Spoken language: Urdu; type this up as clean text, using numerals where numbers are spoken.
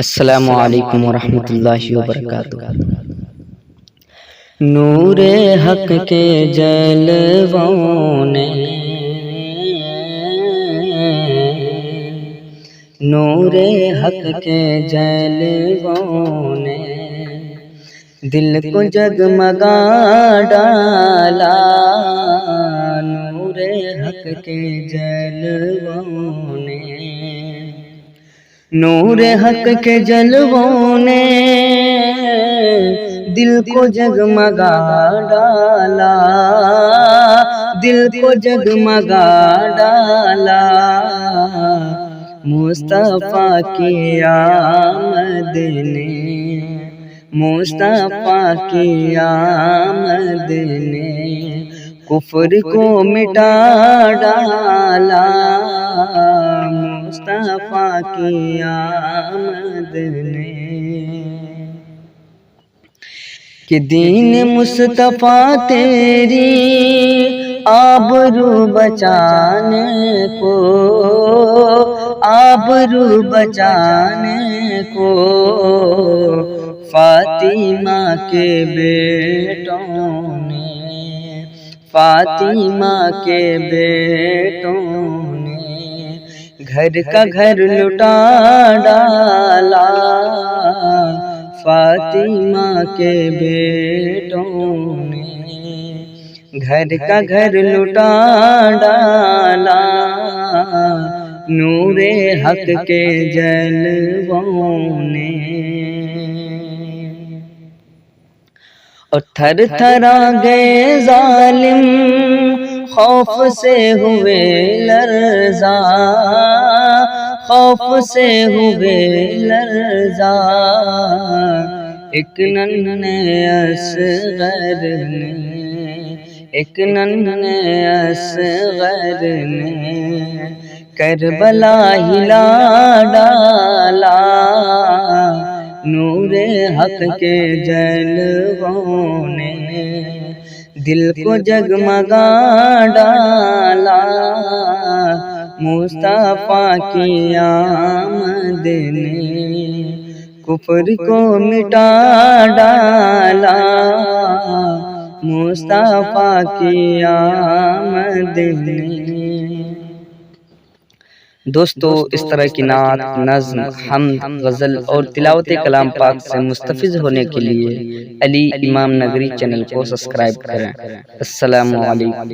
السلام علیکم ورحمۃ اللہ وبرکاتہ۔ نور حق کے جلووں نے نور حق کے جلووں نے دل کو جگمگا ڈالا، نور حق کے جلووں نے نور حق کے جلووں نے دل کو جگمگا ڈالا، دل کو جگمگا ڈالا، مصطفیٰ کی آمد نے مصطفیٰ کی آمد نے کفر کو مٹا ڈالا، مصطفیٰ کی آمد نے کہ دین مصطفیٰ تیری آبرو بچانے کو، آبرو بچانے کو فاطمہ کے بیٹوں نے، فاطمہ کے بیٹوں نے گھر کا گھر لٹا ڈالا، فاطمہ کے بیٹوں نے گھر کا گھر لٹا ڈالا، نور حق کے جلووں نے اور تھر تھرا گئے ظالم خوف سے ہوئے لرزاں، خوف سے ہوئے لرزاں، ایک ننھے اصغر نے ایک ننھے اصغر نے کربلا ہلا ڈالا، نور حق کے جلووں نے دل کو جگمگا ڈالا، مصطفیٰ کی آمد نے کفر کو مٹا ڈالا، مصطفیٰ کی آمد نے۔ دوستو، اس طرح کی نعت، نظم، حمد، غزل اور تلاوت کلام پاک سے مستفیض ہونے کے لیے علی امام نگری چینل کو سبسکرائب کریں۔ السلام علیکم۔